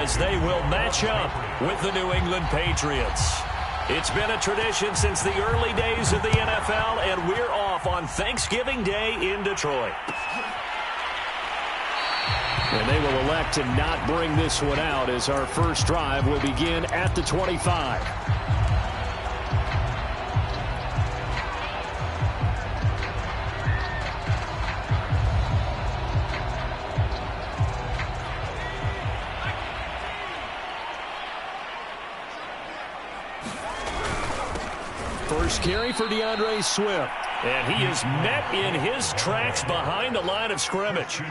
as they will match up with the New England Patriots. It's been a tradition since the early days of the NFL, and we're off on Thanksgiving Day in Detroit. And they will elect to not bring this one out as our first drive will begin at the 25. First carry for DeAndre Swift. And he is met in his tracks behind the line of scrimmage.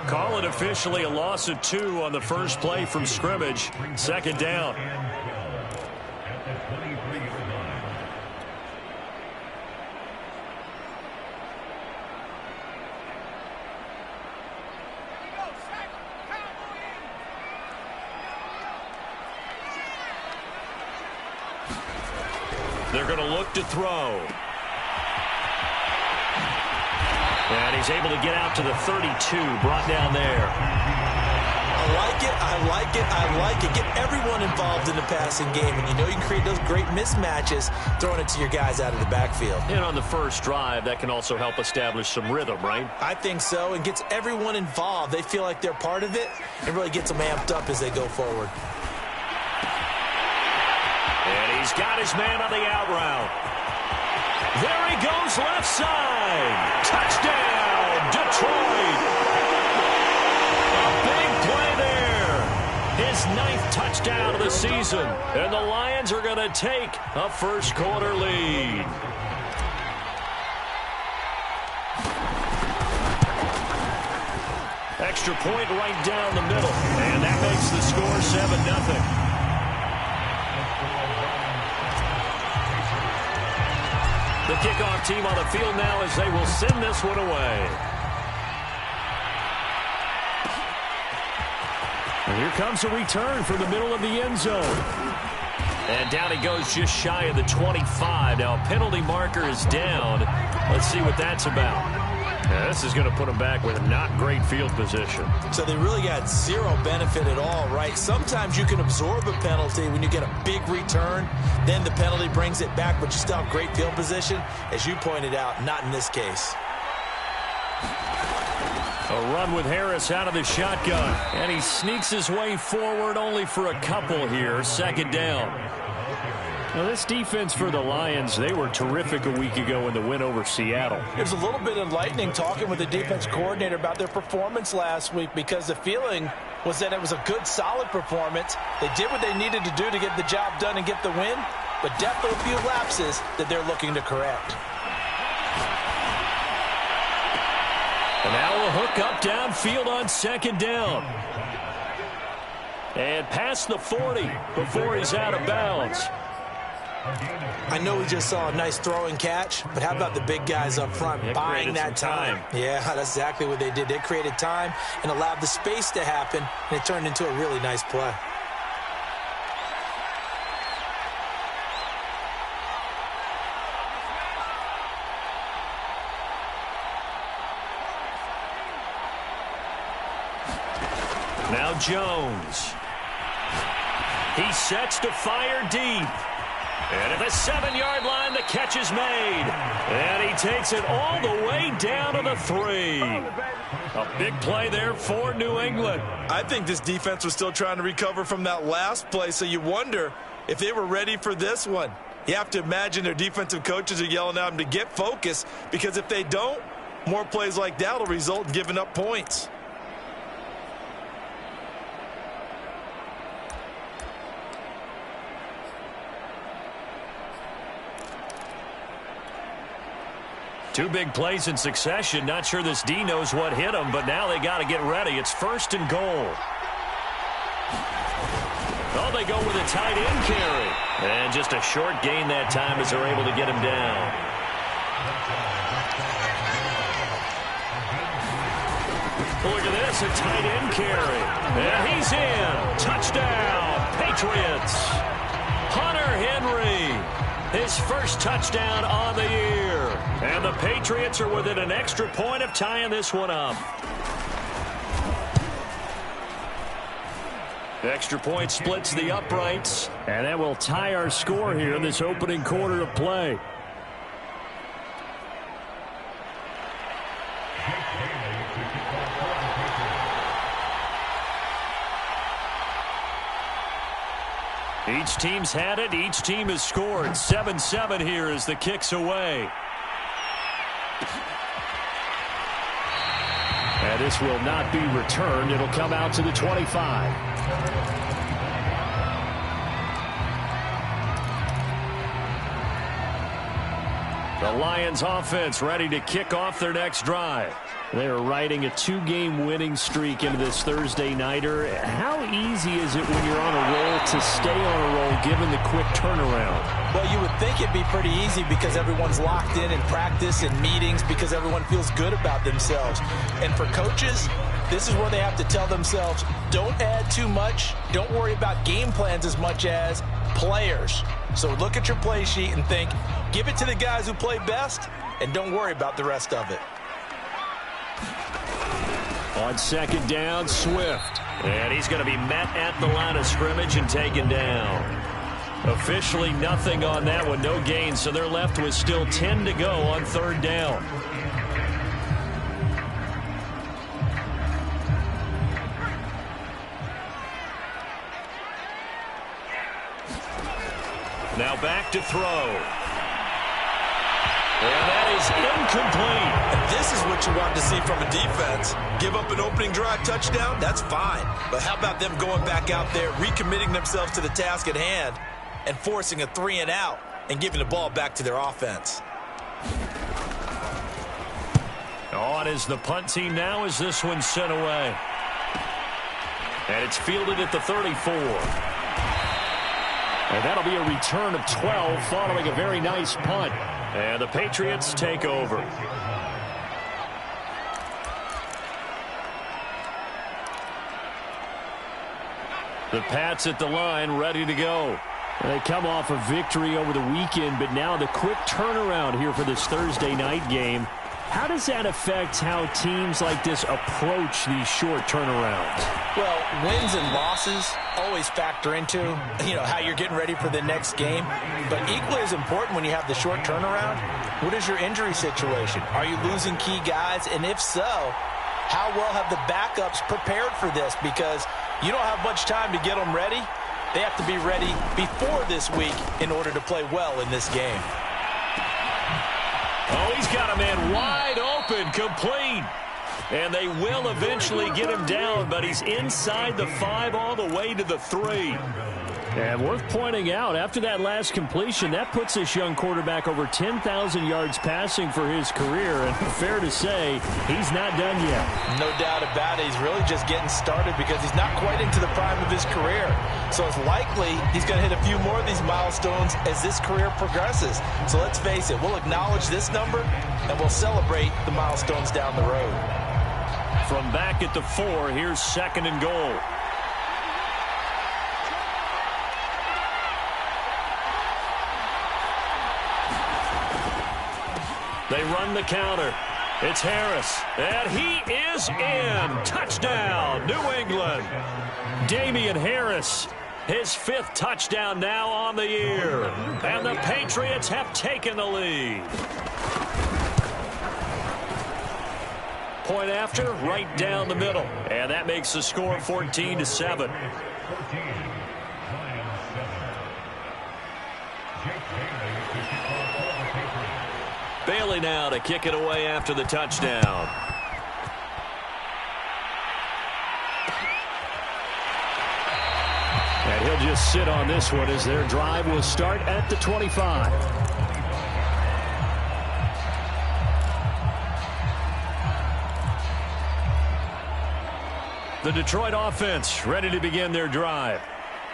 Call it officially a loss of 2 on the first play from scrimmage. Second down. They're going to look to throw. And he's able to get out to the 32, brought down there. I like it, I like it, I like it. Get everyone involved in the passing game, and you know you can create those great mismatches throwing it to your guys out of the backfield. And on the first drive, that can also help establish some rhythm, right? I think so, and gets everyone involved. They feel like they're part of it, and really gets them amped up as they go forward. And he's got his man on the out route. There he goes, left side. Touchdown, Detroit. A big play there. His 9th touchdown of the season. And the Lions are going to take a first quarter lead. Extra point right down the middle. And that makes the score 7-0. The kickoff team on the field now as they will send this one away. And here comes a return from the middle of the end zone. And down he goes just shy of the 25. Now a penalty marker is down. Let's see what that's about. Now, this is going to put them back with not great field position. So they really got zero benefit at all, right? Sometimes you can absorb a penalty when you get a big return. Then the penalty brings it back, but you still have great field position. As you pointed out, not in this case. A run with Harris out of the shotgun. And he sneaks his way forward only for a couple here. Second down. Now, this defense for the Lions, they were terrific a week ago in the win over Seattle. It was a little bit enlightening talking with the defense coordinator about their performance last week because the feeling was that it was a good, solid performance. They did what they needed to do to get the job done and get the win, but definitely a few lapses that they're looking to correct. And now a hook up downfield on second down. And past the 40 before he's out of bounds. I know we just saw a nice throw and catch, but how about the big guys up front buying that time? Yeah, that's exactly what they did. They created time and allowed the space to happen, and it turned into a really nice play. Now Jones. He sets to fire deep. And at the 7-yard line, the catch is made. And he takes it all the way down to the 3. A big play there for New England. I think this defense was still trying to recover from that last play, so you wonder if they were ready for this one. You have to imagine their defensive coaches are yelling at them to get focused, because if they don't, more plays like that will result in giving up points. Two big plays in succession. Not sure this D knows what hit him, but now they got to get ready. It's 1st and goal. Oh, they go with a tight end carry. And just a short gain that time as they're able to get him down. Look at this, a tight end carry. And he's in. Touchdown, Patriots. Hunter Henry, his first touchdown on the year. And the Patriots are within an extra point of tying this one up. Extra point splits the uprights, and that will tie our score here in this opening quarter of play. Each team's had it. Each team has scored. 7-7 here as the kick's away. And this will not be returned. It'll come out to the 25. The Lions offense ready to kick off their next drive. They're riding a 2-game winning streak into this Thursday nighter. How easy is it when you're on a roll to stay on a roll given the quick turnaround? Well, you would think it'd be pretty easy because everyone's locked in practice and meetings because everyone feels good about themselves. And for coaches, this is where they have to tell themselves, don't add too much. Don't worry about game plans as much as players. So look at your play sheet and think, give it to the guys who play best, and don't worry about the rest of it. On second down, Swift. And he's going to be met at the line of scrimmage and taken down. Officially nothing on that one, no gain, so they're left with still 10 to go on third down. Now back to throw. And that is incomplete. And this is what you want to see from a defense. Give up an opening drive touchdown, that's fine. But how about them going back out there, recommitting themselves to the task at hand, and forcing a 3-and-out and giving the ball back to their offense. On is the punt team now as this one's sent away. And it's fielded at the 34. And that'll be a return of 12 following a very nice punt. And the Patriots take over. The Pats at the line, ready to go. They come off a victory over the weekend, but now the quick turnaround here for this Thursday night game. How does that affect how teams like this approach these short turnarounds? Well, wins and losses always factor into, how you're getting ready for the next game. But equally as important when you have the short turnaround, what is your injury situation? Are you losing key guys? And if so, how well have the backups prepared for this? Because you don't have much time to get them ready. They have to be ready before this week in order to play well in this game. Oh, he's got a man wide open, complete. And they will eventually get him down, but he's inside the 5 all the way to the 3. And worth pointing out, after that last completion, that puts this young quarterback over 10,000 yards passing for his career. And fair to say, he's not done yet. No doubt about it. He's really just getting started because he's not quite into the prime of his career. So it's likely he's going to hit a few more of these milestones as this career progresses. So let's face it, we'll acknowledge this number and we'll celebrate the milestones down the road. From back at the 4, here's second and goal. They run the counter. It's Harris. And he is in. Touchdown, New England. Damian Harris, his 5th touchdown now on the year. And the Patriots have taken the lead. Point after, right down the middle. And that makes the score 14-7. Bailey now to kick it away after the touchdown. And he'll just sit on this one as their drive will start at the 25. The Detroit offense ready to begin their drive.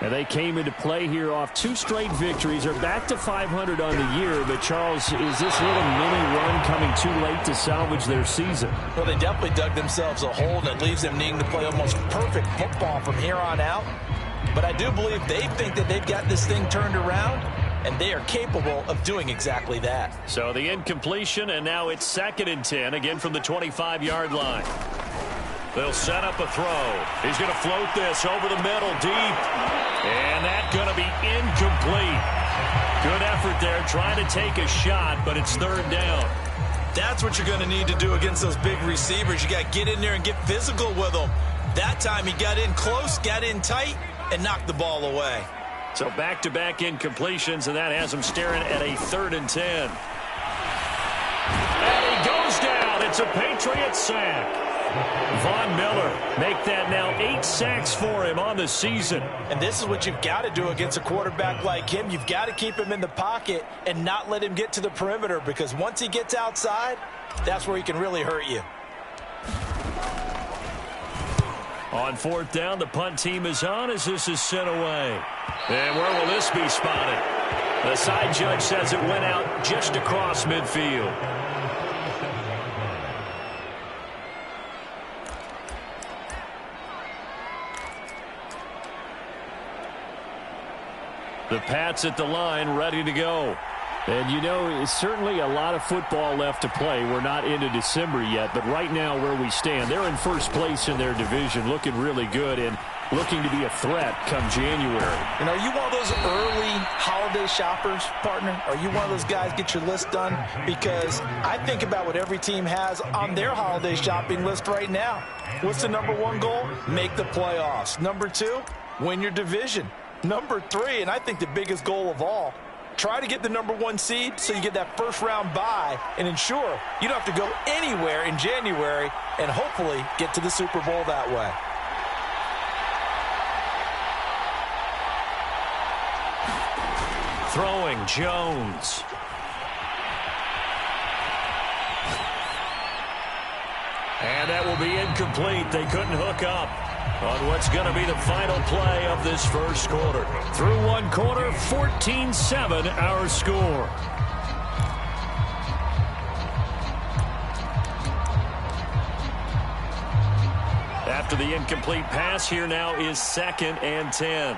And they came into play here off 2 straight victories. They're back to 500 on the year. But, Charles, is this little mini run coming too late to salvage their season? Well, they definitely dug themselves a hole that leaves them needing to play almost perfect football from here on out. But I do believe they think that they've got this thing turned around, and they are capable of doing exactly that. So the incompletion, and now it's 2nd and 10, again from the 25-yard line. They'll set up a throw. He's going to float this over the middle, deep. And that's going to be incomplete. Good effort there, trying to take a shot, but it's third down. That's what you're going to need to do against those big receivers. You got to get in there and get physical with them. That time he got in close, got in tight, and knocked the ball away. So back-to-back incompletions, and that has him staring at a 3rd and 10. And he goes down. It's a Patriot sack. Von Miller make that now 8 sacks for him on the season. And this is what you've got to do against a quarterback like him. You've got to keep him in the pocket and not let him get to the perimeter, because once he gets outside, that's where he can really hurt you. On 4th down, the punt team is on as this is sent away. And where will this be spotted? The side judge says it went out just across midfield. The Pats at the line, ready to go. And, you know, it's certainly a lot of football left to play. We're not into December yet, but right now where we stand, they're in first place in their division, looking really good and looking to be a threat come January. And are you one of those early holiday shoppers, partner? Are you one of those guys get your list done? Because I think about what every team has on their holiday shopping list right now. What's the number 1 goal? Make the playoffs. Number 2, win your division. Number 3, and I think the biggest goal of all, try to get the number 1 seed so you get that first-round bye and ensure you don't have to go anywhere in January and hopefully get to the Super Bowl that way. Throwing, Jones. And that will be incomplete. They couldn't hook up on what's going to be the final play of this first quarter. Through 1 quarter, 14-7 our score. After the incomplete pass, here now is 2nd and 10.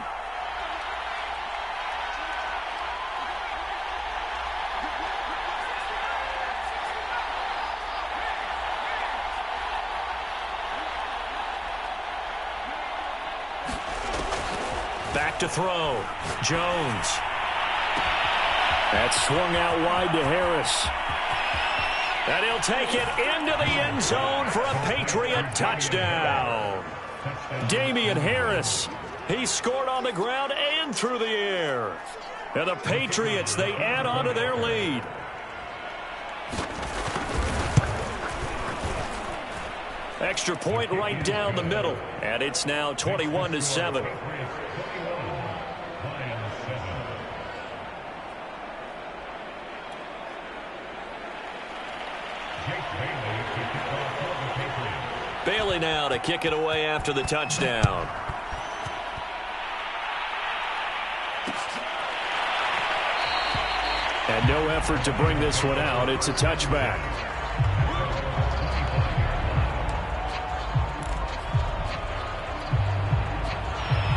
Back to throw. Jones. That's swung out wide to Harris. And he'll take it into the end zone for a Patriot touchdown. Damian Harris. He scored on the ground and through the air. And the Patriots, they add on to their lead. Extra point right down the middle. And it's now 21-7. Bailey now to kick it away after the touchdown. And no effort to bring this one out. It's a touchback.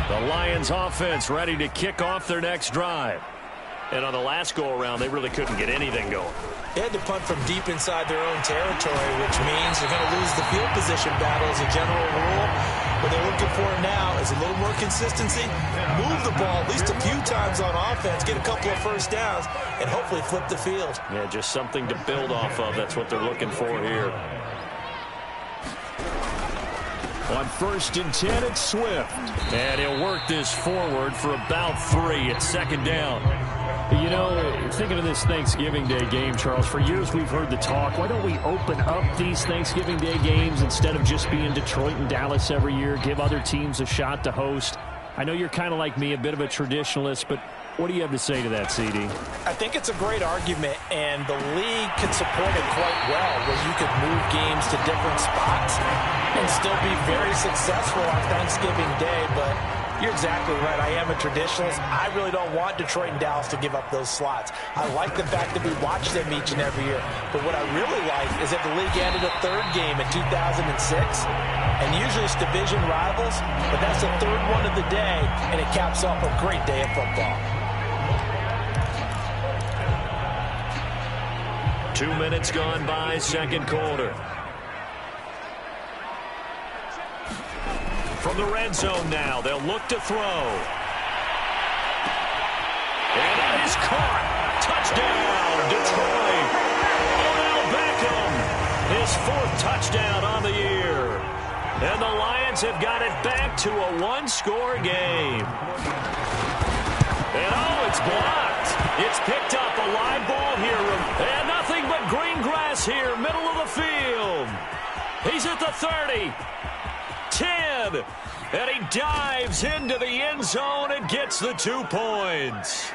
The Lions offense ready to kick off their next drive. And on the last go-around, they really couldn't get anything going. They had to punt from deep inside their own territory, which means they're going to lose the field position battle as a general rule. What they're looking for now is a little more consistency, move the ball at least a few times on offense, get a couple of first downs, and hopefully flip the field. Yeah, just something to build off of. That's what they're looking for here. On 1st and 10, it's Swift. And he'll work this forward for about 3 at 2nd down. You know, thinking of this Thanksgiving Day game, Charles, for years we've heard the talk, why don't we open up these Thanksgiving Day games instead of just being Detroit and Dallas every year, give other teams a shot to host? I know you're kind of like me, a bit of a traditionalist, but what do you have to say to that, CD? I think it's a great argument, and the league can support it quite well, where you could move games to different spots and still be very successful on Thanksgiving Day, but you're exactly right. I am a traditionalist. I really don't want Detroit and Dallas to give up those slots. I like the fact that we watch them each and every year. But what I really like is that the league added a 3rd game in 2006. And usually it's division rivals, but that's the 3rd one of the day, and it caps off a great day of football. 2 minutes gone by, 2nd quarter. From the red zone now, they'll look to throw. And it is caught. Touchdown, Detroit. Odell Beckham, his 4th touchdown on the year. And the Lions have got it back to a 1-score game. And it's blocked. It's picked up, a live ball here. And nothing but green grass here, middle of the field. He's at the 30. 10. And he dives into the end zone and gets the 2 points.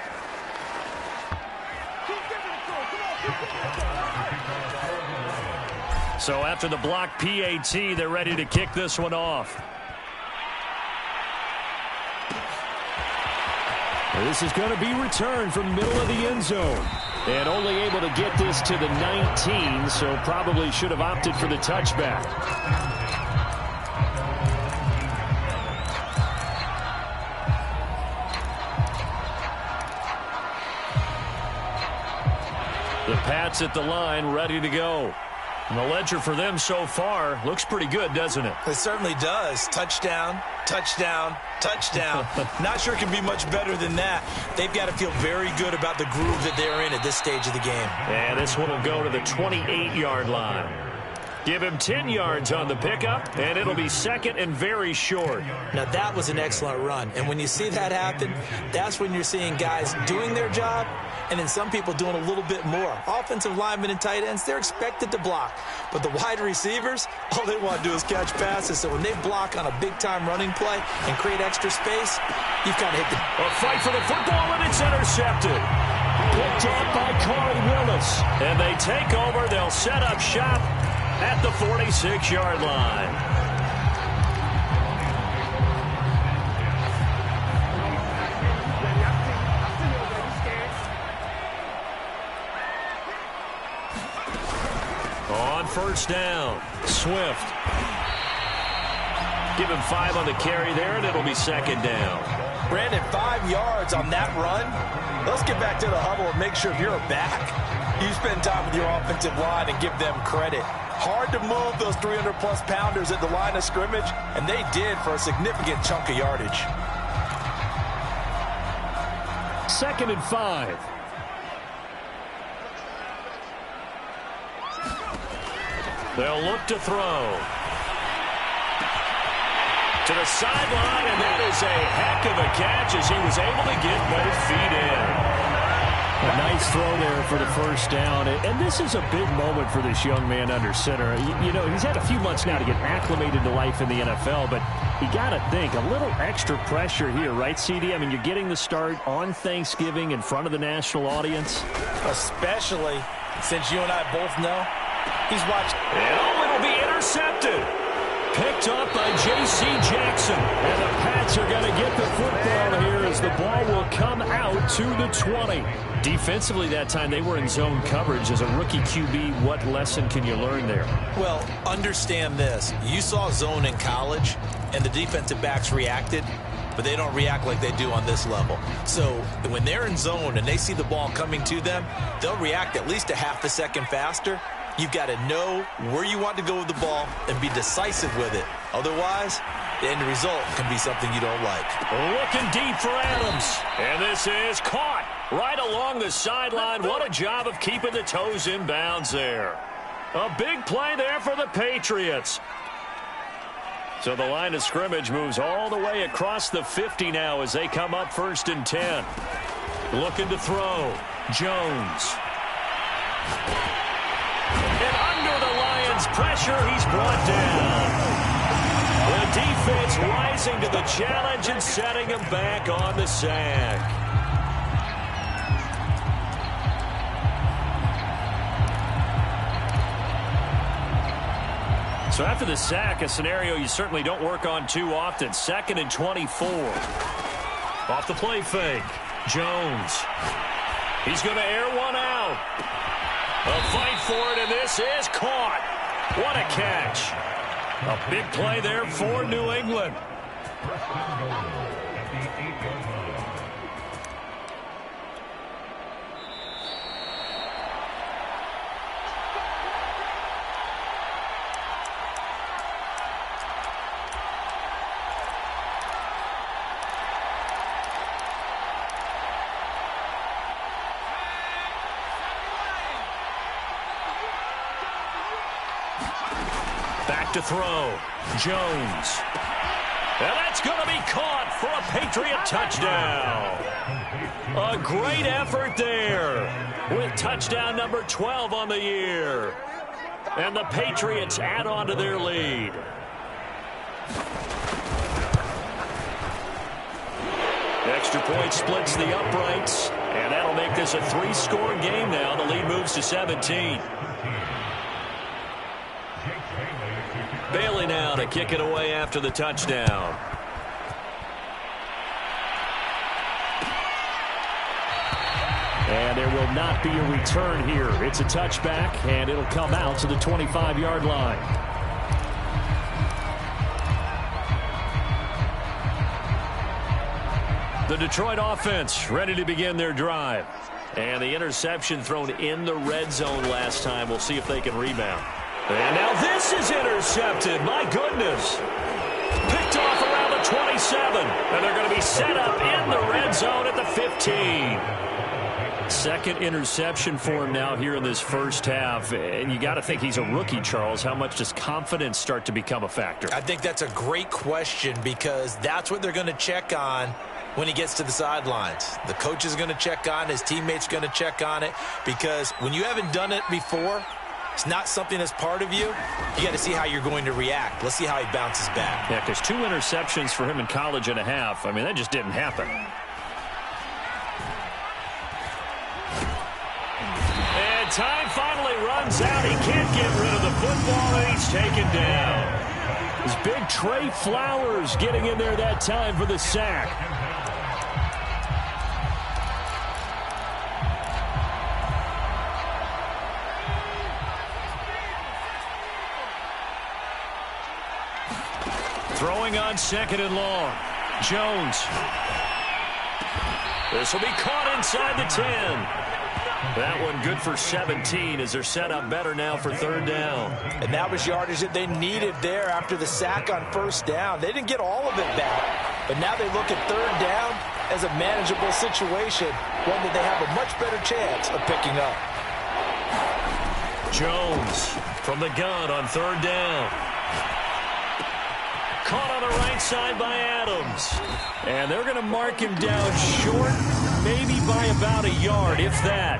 So after the block PAT, they're ready to kick this one off. This is going to be returned from middle of the end zone. And only able to get this to the 19, so probably should have opted for the touchback. The Pats at the line, ready to go. And the ledger for them so far looks pretty good, doesn't it? It certainly does. Touchdown, touchdown, touchdown. Not sure it can be much better than that. They've got to feel very good about the groove that they're in at this stage of the game. And this one will go to the 28-yard line. Give him 10 yards on the pickup, and it'll be 2nd and very short. Now, that was an excellent run. And when you see that happen, that's when you're seeing guys doing their job and then some people doing a little bit more. Offensive linemen and tight ends, they're expected to block. But the wide receivers, all they want to do is catch passes. So when they block on a big-time running play and create extra space, you've kind of hit the... A fight for the football, and it's intercepted. Picked up by Corey Willis. And they take over. They'll set up shop at the 46-yard line. On first down, Swift. Give him 5 on the carry there, and it'll be 2nd down. Brandon, 5 yards on that run. Let's get back to the huddle and make sure if you're back, you spend time with your offensive line and give them credit. Hard to move those 300-plus pounders at the line of scrimmage, and they did for a significant chunk of yardage. 2nd and 5. They'll look to throw. To the sideline, and that is a heck of a catch as he was able to get both feet in. A nice throw there for the first down. And this is a big moment for this young man under center. You know, he's had a few months now to get acclimated to life in the NFL, but you got to think, a little extra pressure here, right, CD? I mean, you're getting the start on Thanksgiving in front of the national audience. Especially since you and I both know he's watching. And it'll be intercepted. Picked up by J.C. Jackson. And the Pats are going to get the football here as the ball will come out to the 20. Defensively that time, they were in zone coverage. As a rookie QB, what lesson can you learn there? Well, understand this. You saw zone in college, and the defensive backs reacted, but they don't react like they do on this level. So when they're in zone and they see the ball coming to them, they'll react at least a half a second faster. You've got to know where you want to go with the ball and be decisive with it. Otherwise, the end result can be something you don't like. Looking deep for Adams. And this is caught right along the sideline. What a job of keeping the toes in bounds there. A big play there for the Patriots. So the line of scrimmage moves all the way across the 50 now as they come up 1st and 10. Looking to throw. Jones. And under the Lions' pressure, he's brought down. The defense rising to the challenge and setting him back on the sack. So after the sack, a scenario you certainly don't work on too often. 2nd and 24. Off the play fake. Jones. He's going to air one out. A fight for it, and this is caught. What a catch. A big play there for New England. back to throw. Jones. And that's going to be caught for a Patriot touchdown. A great effort there with touchdown number 12 on the year. And the Patriots add on to their lead. Extra point splits the uprights, and that'll make this a three-score game now. The lead moves to 17. Bailey now to kick it away after the touchdown. And there will not be a return here. It's a touchback, and it'll come out to the 25-yard line. The Detroit offense ready to begin their drive. And the interception thrown in the red zone last time. We'll see if they can rebound. And now this is intercepted. My goodness. Picked off around the 27. And they're going to be set up in the red zone at the 15. Second interception for him now here in this first half. And you got to think he's a rookie, Charles. How much does confidence start to become a factor? I think that's a great question because that's what they're going to check on when he gets to the sidelines. The coach is going to check on it. His teammates are going to check on it because when you haven't done it before, it's not something that's part of you. You got to see how you're going to react. Let's see how he bounces back. Yeah, because 2 interceptions for him in college and a half. I mean, that just didn't happen. And time finally runs out. He can't get rid of the football, and he's taken down. It's big Trey Flowers getting in there that time for the sack. Throwing on second and long. Jones. This will be caught inside the 10. That one good for 17 as they're set up better now for third down. And that was yardage that they needed there after the sack on first down. They didn't get all of it back, but now they look at third down as a manageable situation, one that they have a much better chance of picking up. Jones from the gun on third down. Caught on the right side by Adams. And they're going to mark him down short, maybe by about a yard, if that.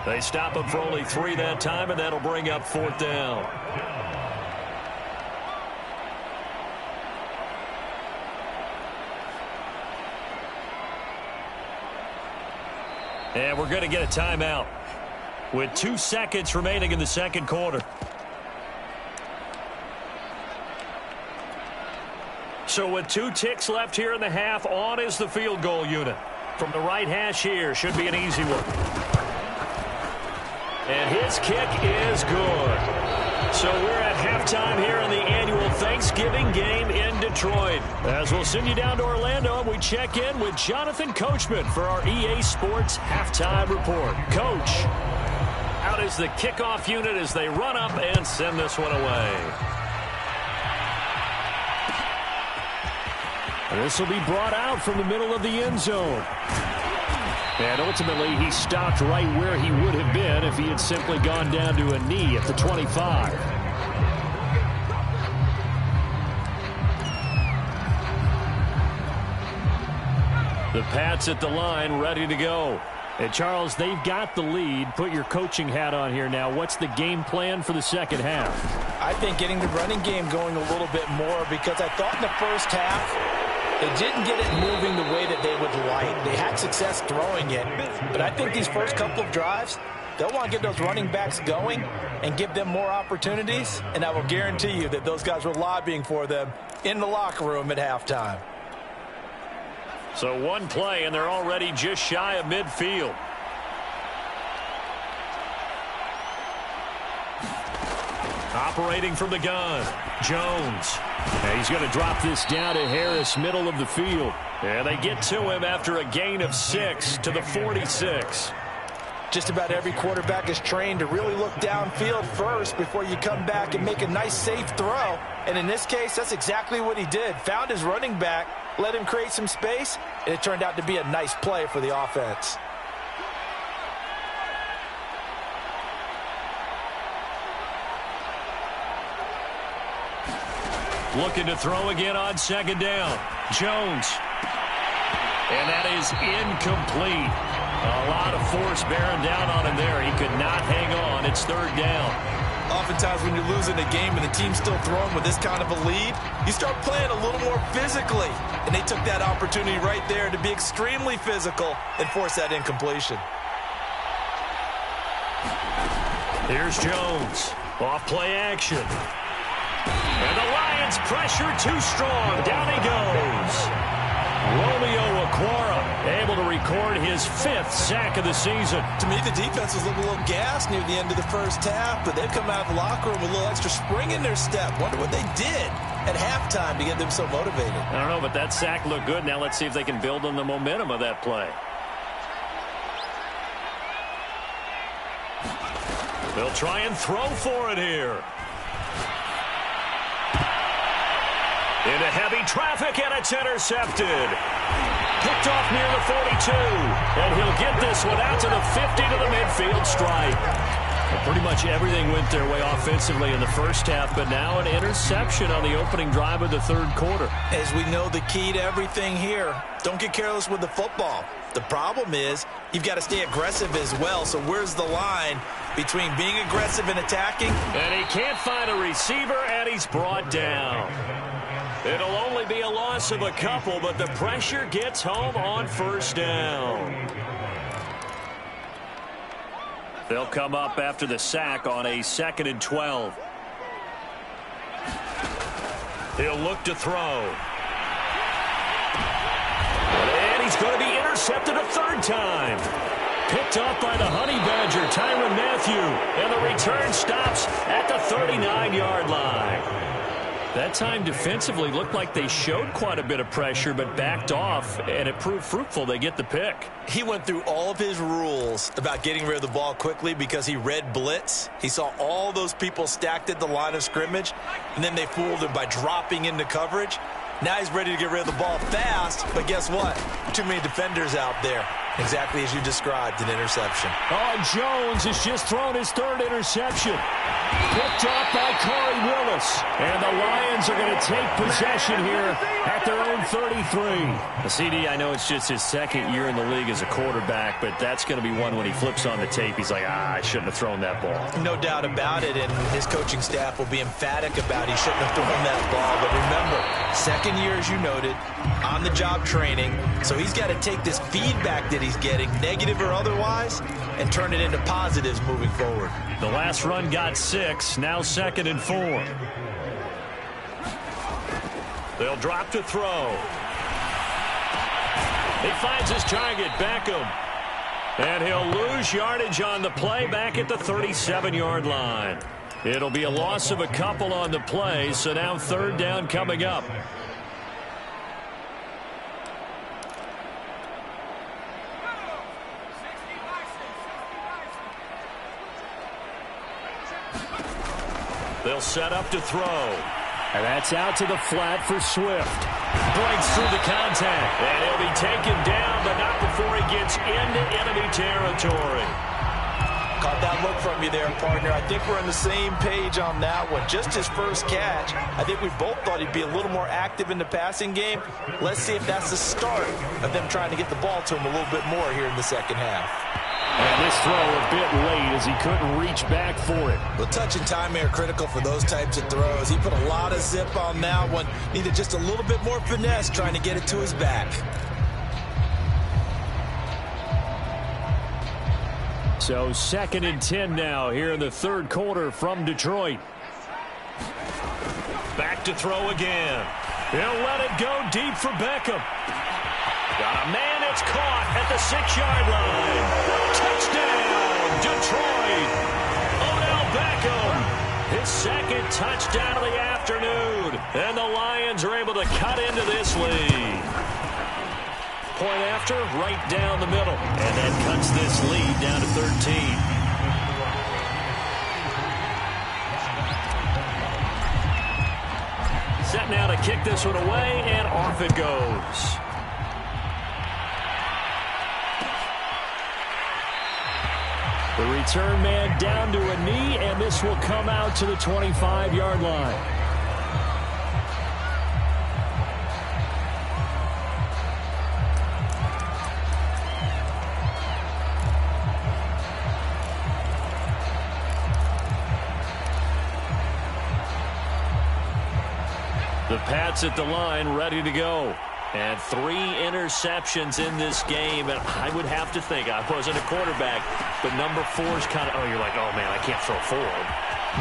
They stop him for only 3 that time, and that'll bring up fourth down. And we're going to get a timeout with 2 seconds remaining in the second quarter. So with 2 ticks left here in the half, on is the field goal unit. From the right hash here, should be an easy one. And his kick is good. So we're at halftime here in the annual Thanksgiving game in Detroit. As we'll send you down to Orlando, and we check in with Jonathan Coachman for our EA Sports Halftime Report. Coach, out is the kickoff unit as they run up and send this one away. This will be brought out from the middle of the end zone. And ultimately, he stopped right where he would have been if he had simply gone down to a knee at the 25. The Pats at the line, ready to go. And, Charles, they've got the lead. Put your coaching hat on here now. What's the game plan for the second half? I think getting the running game going a little bit more because I thought in the first half they didn't get it moving the way that they would like. They had success throwing it, but I think these first couple of drives, they'll want to get those running backs going and give them more opportunities, and I will guarantee you that those guys were lobbying for them in the locker room at halftime. So one play, and they're already just shy of midfield. Operating from the gun, Jones. And he's going to drop this down to Harris, middle of the field. And they get to him after a gain of 6 to the 46. Just about every quarterback is trained to really look downfield first before you come back and make a nice, safe throw. And in this case, that's exactly what he did. Found his running back, let him create some space, and it turned out to be a nice play for the offense. Looking to throw again on second down. Jones. And that is incomplete. A lot of force bearing down on him there. He could not hang on. It's third down. Oftentimes when you're losing a game and the team's still throwing with this kind of a lead, you start playing a little more physically. And they took that opportunity right there to be extremely physical and force that incompletion. Here's Jones. Off play action. And the Lions pressure too strong. Down he goes. Romeo Okwara able to record his 5th sack of the season. To me, the defense was looking a little gassed near the end of the first half, but they've come out of the locker room with a little extra spring in their step. Wonder what they did at halftime to get them so motivated. I don't know, but that sack looked good. Now let's see if they can build on the momentum of that play. They'll try and throw for it here. Into heavy traffic, and it's intercepted. Picked off near the 42. And he'll get this one out to the 50 to the midfield stripe. Well, pretty much everything went their way offensively in the first half, but now an interception on the opening drive of the third quarter. As we know, the key to everything here, don't get careless with the football. The problem is you've got to stay aggressive as well. So where's the line between being aggressive and attacking? And he can't find a receiver, and he's brought down. It'll only be a loss of a couple, but the pressure gets home on first down. They'll come up after the sack on a 2nd and 12. He'll look to throw. And he's going to be intercepted a third time. Picked up by the Honey Badger, Tyrann Mathieu. And the return stops at the 39-yard line. That time defensively looked like they showed quite a bit of pressure but backed off, and it proved fruitful. They get the pick. He went through all of his rules about getting rid of the ball quickly because he read blitz. He saw all those people stacked at the line of scrimmage, and then they fooled him by dropping into coverage. Now he's ready to get rid of the ball fast, but guess what? Too many defenders out there. Exactly as you described, an interception. Oh, Jones has just thrown his 3rd interception. Picked up by Corey Willis. And the Lions are going to take possession here at their own 33. The CD, I know it's just his 2nd year in the league as a quarterback, but that's going to be one when he flips on the tape. He's like, I shouldn't have thrown that ball. No doubt about it, and his coaching staff will be emphatic about he shouldn't have thrown that ball. But remember, 2nd year, as you noted, on-the-job training. So he's got to take this feedback that he's getting, negative or otherwise, and turn it into positives moving forward. The last run got 6, now 2nd and 4. They'll drop to throw. He finds his target, Beckham. And he'll lose yardage on the play back at the 37-yard line. It'll be a loss of a couple on the play, so now 3rd down coming up. They'll set up to throw. And that's out to the flat for Swift. Breaks through the contact. And he'll be taken down, but not before he gets into enemy territory. Caught that look from you there, partner. I think we're on the same page on that one. Just his first catch. I think we both thought he'd be a little more active in the passing game. Let's see if that's the start of them trying to get the ball to him a little bit more here in the second half. And this throw a bit late as he couldn't reach back for it. Well, touch and timing are critical for those types of throws. He put a lot of zip on that one. Needed just a little bit more finesse trying to get it to his back. So 2nd and 10 now here in the third quarter from Detroit. Back to throw again. He'll let it go deep for Beckham. Got a man, it's caught at the 6-yard line. Touchdown, Detroit. Odell Beckham, his 2nd touchdown of the afternoon. And the Lions are able to cut into this lead. Point after, right down the middle. And that cuts this lead down to 13. Set now to kick this one away, and off it goes. The return man down to a knee, and this will come out to the 25-yard line. Pats at the line, ready to go. And 3 interceptions in this game. And I would have to think, I wasn't a quarterback, but number 4 is kind of, you're like, oh, man, I can't throw 4.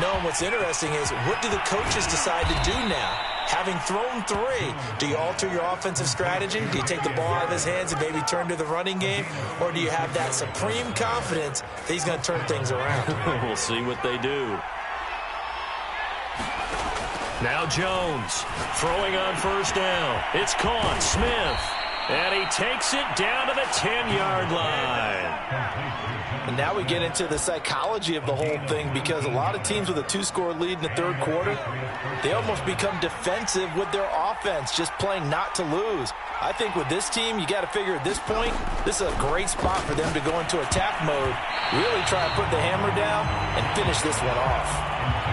No, and what's interesting is, what do the coaches decide to do now? Having thrown 3, do you alter your offensive strategy? Do you take the ball out of his hands and maybe turn to the running game? Or do you have that supreme confidence that he's going to turn things around? We'll see what they do. Now Jones throwing on first down. It's caught. Smith. And he takes it down to the 10-yard line. And now we get into the psychology of the whole thing, because a lot of teams with a 2-score lead in the third quarter, they almost become defensive with their offense, just playing not to lose. I think with this team, you got to figure at this point, this is a great spot for them to go into attack mode, really try to put the hammer down and finish this one off.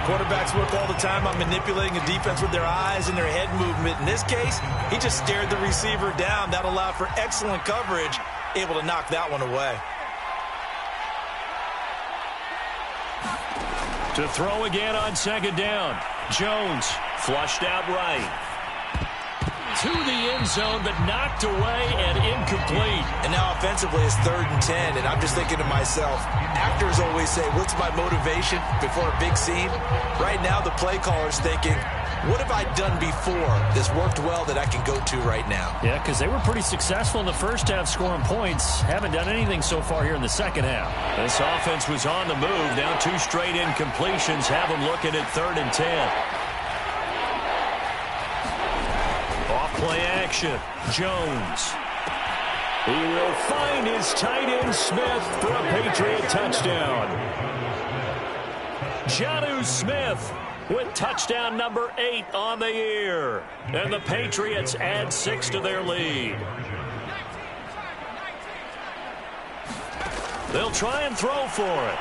Quarterbacks work all the time on manipulating a defense with their eyes and their head movement. In this case, he just stared the receiver down. That allowed for excellent coverage, able to knock that one away. To throw again on second down. Jones flushed out right. To the end zone, but knocked away and incomplete. And now offensively it's 3rd and 10, and I'm just thinking to myself, actors always say, what's my motivation before a big scene? Right now the play caller's thinking, what have I done before that's worked well that I can go to right now? Yeah, because they were pretty successful in the first half scoring points. Haven't done anything so far here in the second half. This offense was on the move. Now 2 straight incompletions have them looking at 3rd and 10. Play action. Jones. He will find his tight end Smith for a Patriot touchdown. Jonnu Smith with touchdown number 8 on the year. And the Patriots add 6 to their lead. They'll try and throw for it.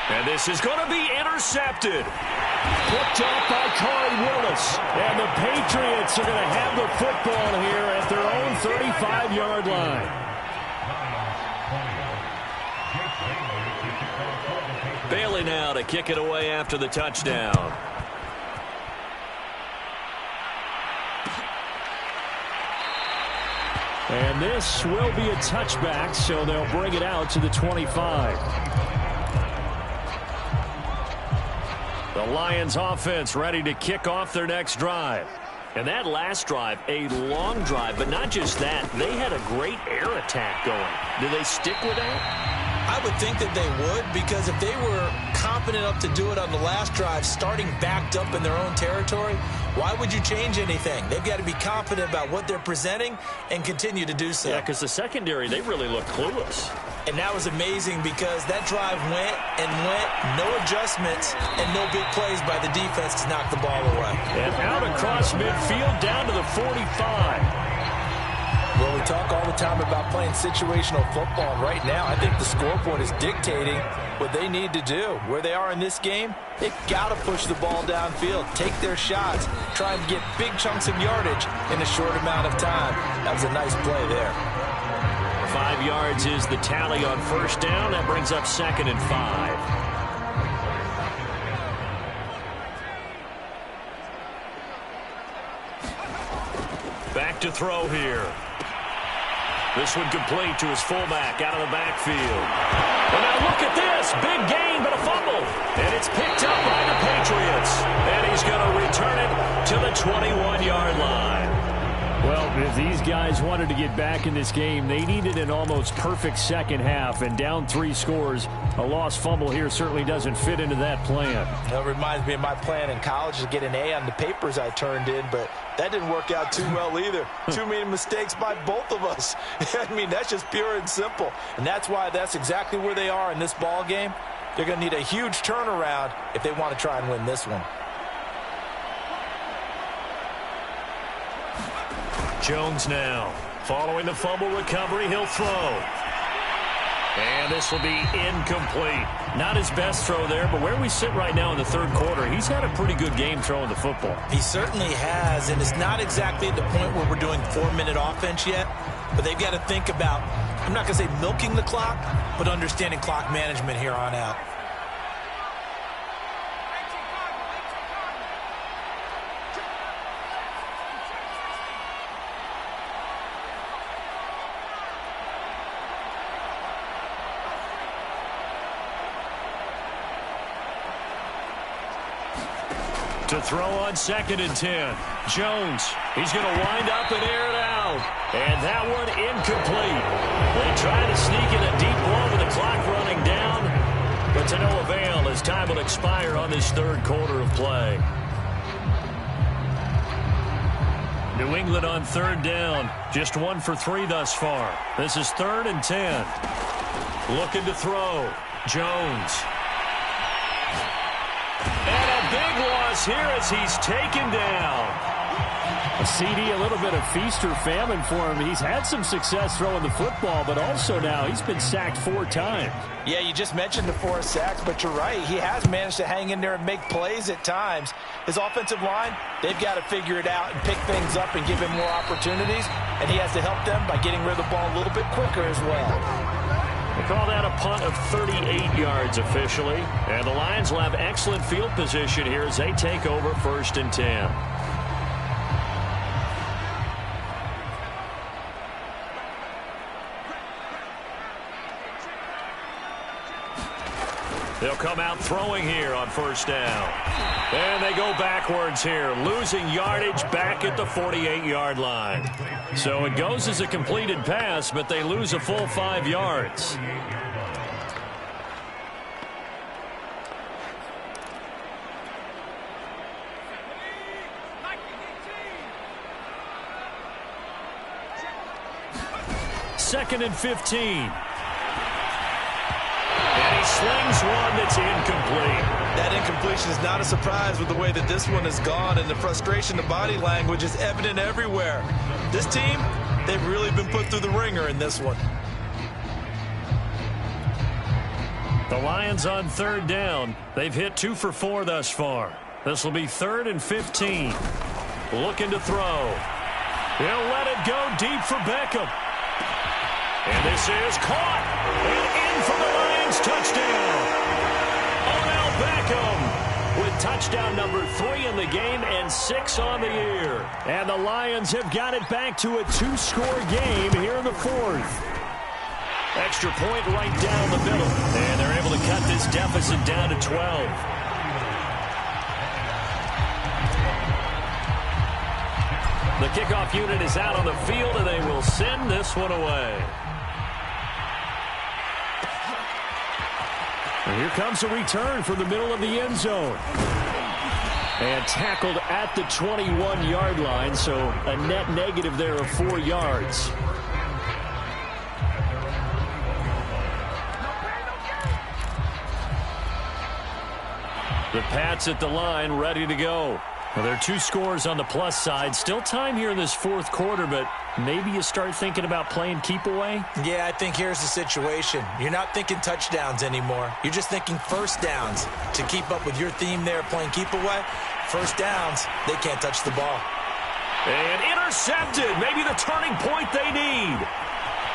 And this is going to be intercepted. Picked up by Corey Willis. And the Patriots are going to have the football here at their own 35-yard line. Bailey now to kick it away after the touchdown. And this will be a touchback, so they'll bring it out to the 25. The Lions offense ready to kick off their next drive. And that last drive, a long drive, but not just that. They had a great air attack going. Do they stick with that? I would think that they would, because if they were confident enough to do it on the last drive, starting backed up in their own territory, why would you change anything? They've got to be confident about what they're presenting and continue to do so. Yeah, because the secondary, they really look clueless. And that was amazing, because that drive went and went, no adjustments and no big plays by the defense to knock the ball away. And out across midfield down to the 45. Well, we talk all the time about playing situational football, and right now I think the scoreboard is dictating what they need to do. Where they are in this game, they've got to push the ball downfield, take their shots, try and get big chunks of yardage in a short amount of time. That was a nice play there. 5 yards is the tally on first down. That brings up 2nd and 5. Back to throw here. This one complete to his fullback out of the backfield. And now look at this. Big gain, but a fumble. And it's picked up by the Patriots. And he's going to return it to the 21-yard line. Well, if these guys wanted to get back in this game, they needed an almost perfect second half. And down 3 scores, a lost fumble here certainly doesn't fit into that plan. That reminds me of my plan in college to get an A on the papers I turned in, but that didn't work out too well either. Too many mistakes by both of us. I mean, that's just pure and simple. And that's why that's exactly where they are in this ball game. They're going to need a huge turnaround if they want to try and win this one. Jones now. Following the fumble recovery, he'll throw. And this will be incomplete. Not his best throw there, but where we sit right now in the third quarter, he's had a pretty good game throwing the football. He certainly has, and it's not exactly at the point where we're doing 4-minute offense yet, but they've got to think about, I'm not going to say milking the clock, but understanding clock management here on out. To throw on 2nd and 10. Jones, he's going to wind up and air it out. And that one incomplete. They try to sneak in a deep ball with the clock running down, but to no avail as time will expire on this 3rd quarter of play. New England on 3rd down. Just 1 for 3 thus far. This is 3rd and 10. Looking to throw. Jones. And a big loss here as he's taken down. A CD, a little bit of feast or famine for him. He's had some success throwing the football, but also now he's been sacked 4 times. Yeah, you just mentioned the 4 sacks, but you're right. He has managed to hang in there and make plays at times. His offensive line, they've got to figure it out and pick things up and give him more opportunities, and he has to help them by getting rid of the ball a little bit quicker as well. They call that a punt of 38 yards officially, and the Lions will have excellent field position here as they take over 1st and 10. They'll come out throwing here on 1st down. And they go backwards here, losing yardage back at the 48-yard line. So it goes as a completed pass, but they lose a full 5 yards. Second and 15. He slings one that's incomplete. That incompletion is not a surprise with the way that this one has gone, and the frustration, the body language is evident everywhere. This team, they've really been put through the ringer in this one. The Lions on 3rd down. They've hit 2 for 4 thus far. This will be 3rd and 15. Looking to throw. He'll let it go deep for Beckham. And this is caught. And in for the Lions touchdown. Odell Beckham with touchdown number 3 in the game and 6 on the year. And the Lions have got it back to a 2-score game here in the 4th. Extra point right down the middle. And they're able to cut this deficit down to 12. The kickoff unit is out on the field, and they will send this one away. And here comes a return from the middle of the end zone. And tackled at the 21-yard line, so a net negative there of 4 yards. The Pats at the line, ready to go. Well, there are 2 scores on the plus side. Still time here in this 4th quarter, but maybe you start thinking about playing keep away? Yeah, I think here's the situation. You're not thinking touchdowns anymore. You're just thinking 1st downs. To keep up with your theme there, playing keep away, 1st downs, they can't touch the ball. And intercepted. Maybe the turning point they need.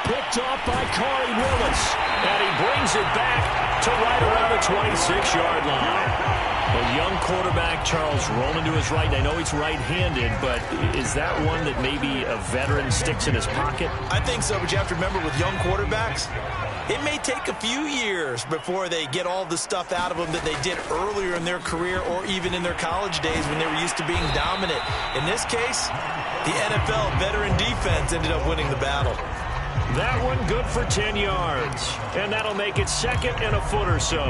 Picked off by Corey Willis. And he brings it back to right around the 26-yard line. A young quarterback, Charles, rolling to his right. I know he's right-handed, but is that one that maybe a veteran sticks in his pocket? I think so, but you have to remember with young quarterbacks, it may take a few years before they get all the stuff out of them that they did earlier in their career or even in their college days when they were used to being dominant. In this case, the NFL veteran defense ended up winning the battle. That one good for 10 yards, and that'll make it 2nd and a foot or so.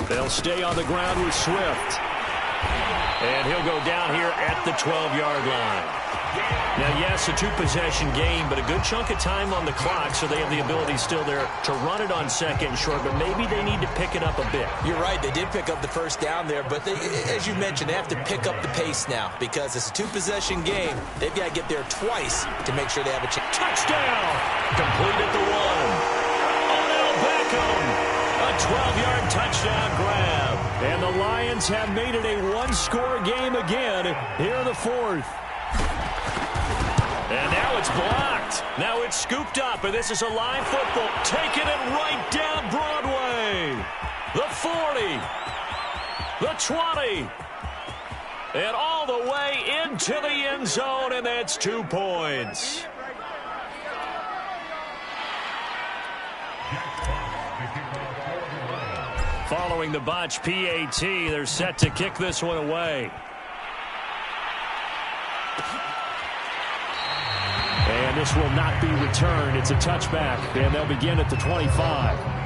They'll stay on the ground with Swift. And he'll go down here at the 12-yard line. Now, yes, a 2-possession game, but a good chunk of time on the clock, so they have the ability still there to run it on 2nd and short, but maybe they need to pick it up a bit. You're right. They did pick up the 1st down there, but as you mentioned, they have to pick up the pace now because it's a 2-possession game. They've got to get there twice to make sure they have a chance. Touchdown! Complete at the 1. Odell Beckham! A 12-yard touchdown grab. And the Lions have made it a 1-score game again here in the 4th. And now it's blocked. Now it's scooped up, and this is a live football. Taking it right down Broadway. The 40. The 20. And all the way into the end zone, and that's 2 points. showing the botch PAT. They're set to kick this one away. And this will not be returned. It's a touchback, and they'll begin at the 25.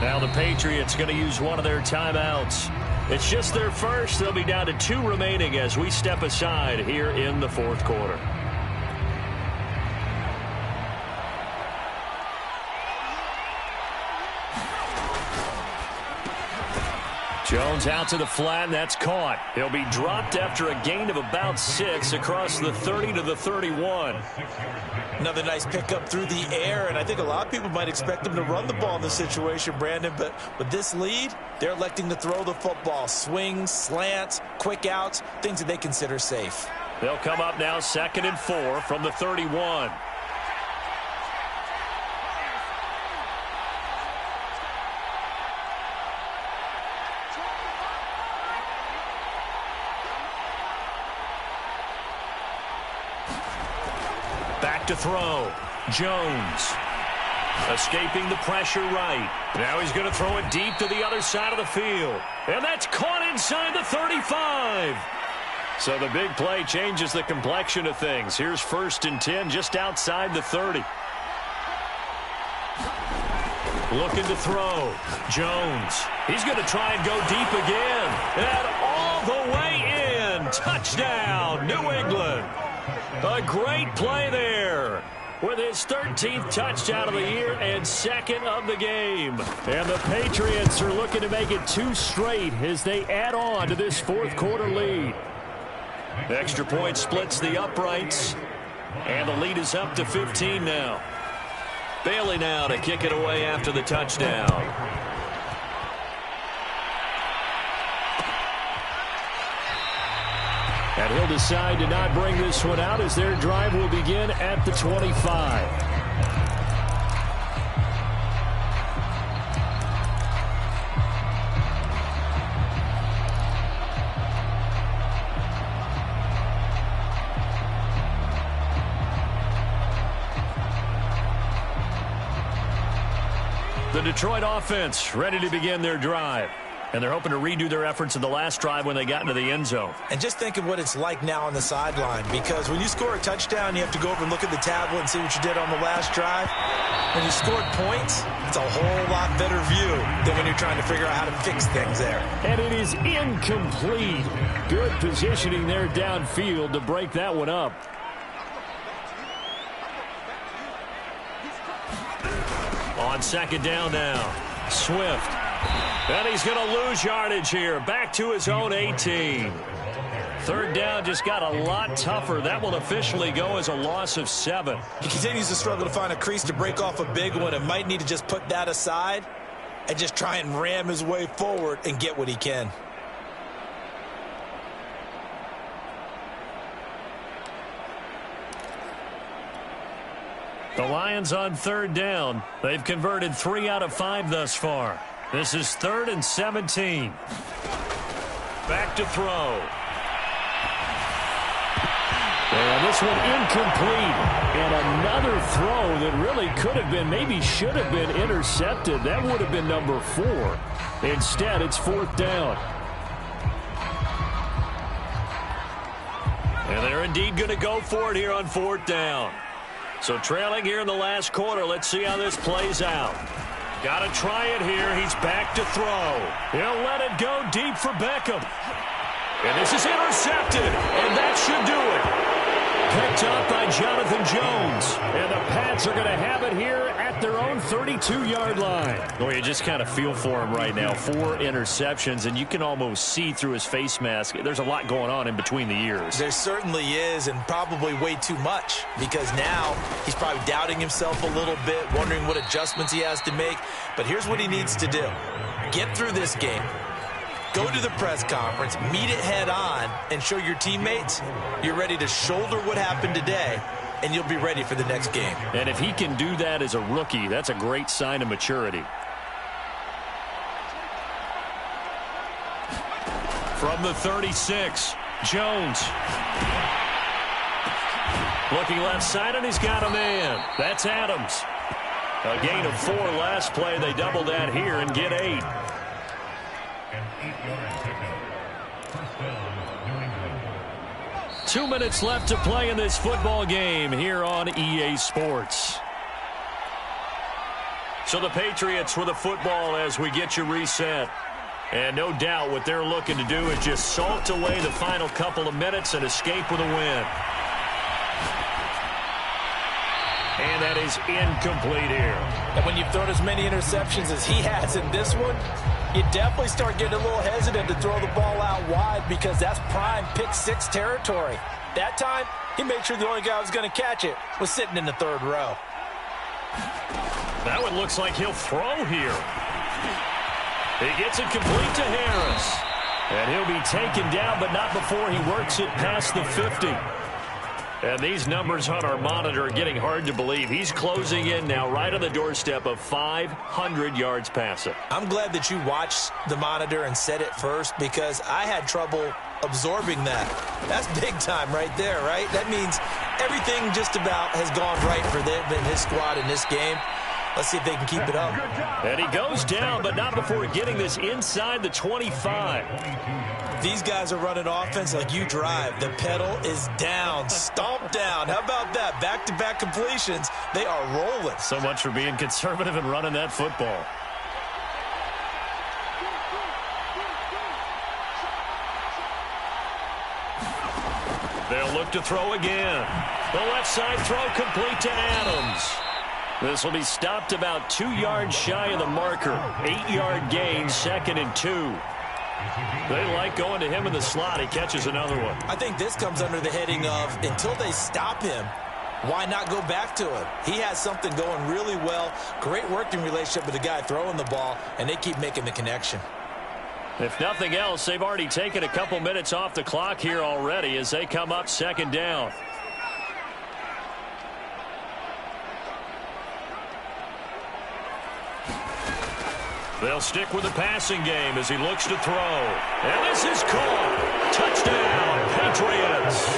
Now the Patriots going to use one of their timeouts. It's just their first. They'll be down to 2 remaining as we step aside here in the fourth quarter. Jones out to the flat, and that's caught. He'll be dropped after a gain of about 6 across the 30 to the 31. Another nice pickup through the air, and I think a lot of people might expect them to run the ball in this situation, Brandon, but with this lead, they're electing to throw the football. Swings, slants, quick outs, things that they consider safe. They'll come up now 2nd and 4 from the 31. Back to throw. Jones. Escaping the pressure right. Now he's going to throw it deep to the other side of the field. And that's caught inside the 35. So the big play changes the complexion of things. Here's 1st and 10 just outside the 30. Looking to throw. Jones. He's going to try and go deep again. And all the way in. Touchdown, New England. A great play there with his 13th touchdown of the year and 2nd of the game. And the Patriots are looking to make it 2 straight as they add on to this fourth quarter lead. The extra point splits the uprights, and the lead is up to 15 now. Bailey now to kick it away after the touchdown. And he'll decide to not bring this one out as their drive will begin at the 25. The Detroit offense ready to begin their drive. And they're hoping to redo their efforts in the last drive when they got into the end zone. And just think of what it's like now on the sideline, because when you score a touchdown, you have to go over and look at the tablet and see what you did on the last drive. When you scored points, it's a whole lot better view than when you're trying to figure out how to fix things there. And it is incomplete. Good positioning there downfield to break that one up. On 2nd down now, Swift. And he's going to lose yardage here. Back to his own 18. 3rd down just got a lot tougher. That will officially go as a loss of 7. He continues to struggle to find a crease to break off a big one and might need to just put that aside and just try and ram his way forward and get what he can. The Lions on 3rd down. They've converted 3 out of 5 thus far. This is 3rd and 17. Back to throw. And this one incomplete. And another throw that really could have been, maybe should have been intercepted. That would have been number 4. Instead, it's 4th down. And they're indeed going to go for it here on 4th down. So trailing here in the last quarter. Let's see how this plays out. Got to try it here. He's back to throw. He'll let it go deep for Beckham. And this is intercepted, and that should do it. picked up by Jonathan Jones. And the Pats are going to have it here at their own 32-yard line. Well, you just kind of feel for him right now. 4 interceptions, and you can almost see through his face mask. There's a lot going on in between the ears. There certainly is, and probably way too much, because now he's probably doubting himself a little bit, wondering what adjustments he has to make. But here's what he needs to do. Get through this game. Go to the press conference, meet it head on, and show your teammates you're ready to shoulder what happened today, and you'll be ready for the next game. And if he can do that as a rookie, that's a great sign of maturity. From the 36, Jones. Looking left side, and he's got a man. That's Adams. A gain of 4 last play. They double that here and get 8. 2 minutes left to play in this football game here on EA Sports. So the Patriots with the football as we get you reset. And no doubt what they're looking to do is just salt away the final couple of minutes and escape with a win. And that is incomplete here. And when you've thrown as many interceptions as he has in this one, you definitely start getting a little hesitant to throw the ball out wide because that's prime pick-6 territory. That time, he made sure the only guy who was going to catch it was sitting in the 3rd row. That one looks like he'll throw here. He gets it complete to Harris. And he'll be taken down, but not before he works it past the 50. And these numbers on our monitor are getting hard to believe. He's closing in now right on the doorstep of 500 yards passing. I'm glad that you watched the monitor and said it first because I had trouble absorbing that. That's big time right there, right? That means everything just about has gone right for them and his squad in this game. Let's see if they can keep it up. And he goes down, but not before getting this inside the 25. These guys are running offense like you drive. The pedal is down, stomped down. How about that? Back-to-back completions. They are rolling. So much for being conservative and running that football. They'll look to throw again. The left side throw complete to Adams. This will be stopped about 2 yards shy of the marker. 8-yard gain, 2nd and 2. They like going to him in the slot. He catches another one. I think this comes under the heading of until they stop him, why not go back to him? He has something going really well. Great working relationship with the guy throwing the ball, and they keep making the connection. If nothing else, they've already taken a couple minutes off the clock here already as they come up 2nd down. They'll stick with the passing game as he looks to throw. And this is caught. Touchdown, Patriots.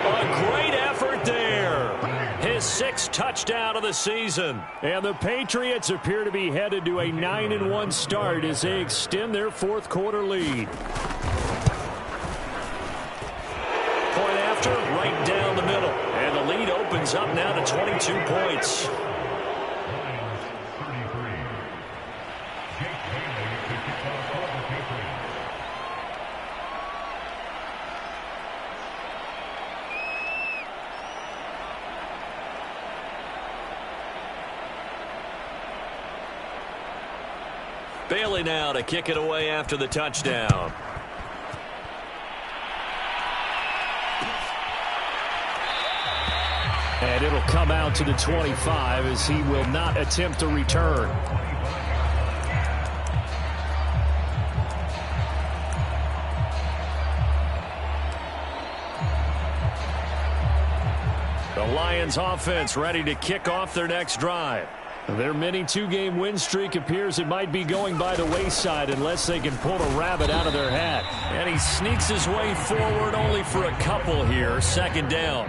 A great effort there. His 6th touchdown of the season. And the Patriots appear to be headed to a 9-1 start as they extend their 4th quarter lead. Point after, right down the middle. And the lead opens up now to 22 points. Bailey now to kick it away after the touchdown. And it'll come out to the 25 as he will not attempt to return. The Lions offense ready to kick off their next drive. Their mini 2-game win streak appears it might be going by the wayside unless they can pull a rabbit out of their hat. And he sneaks his way forward only for a couple here. 2nd down.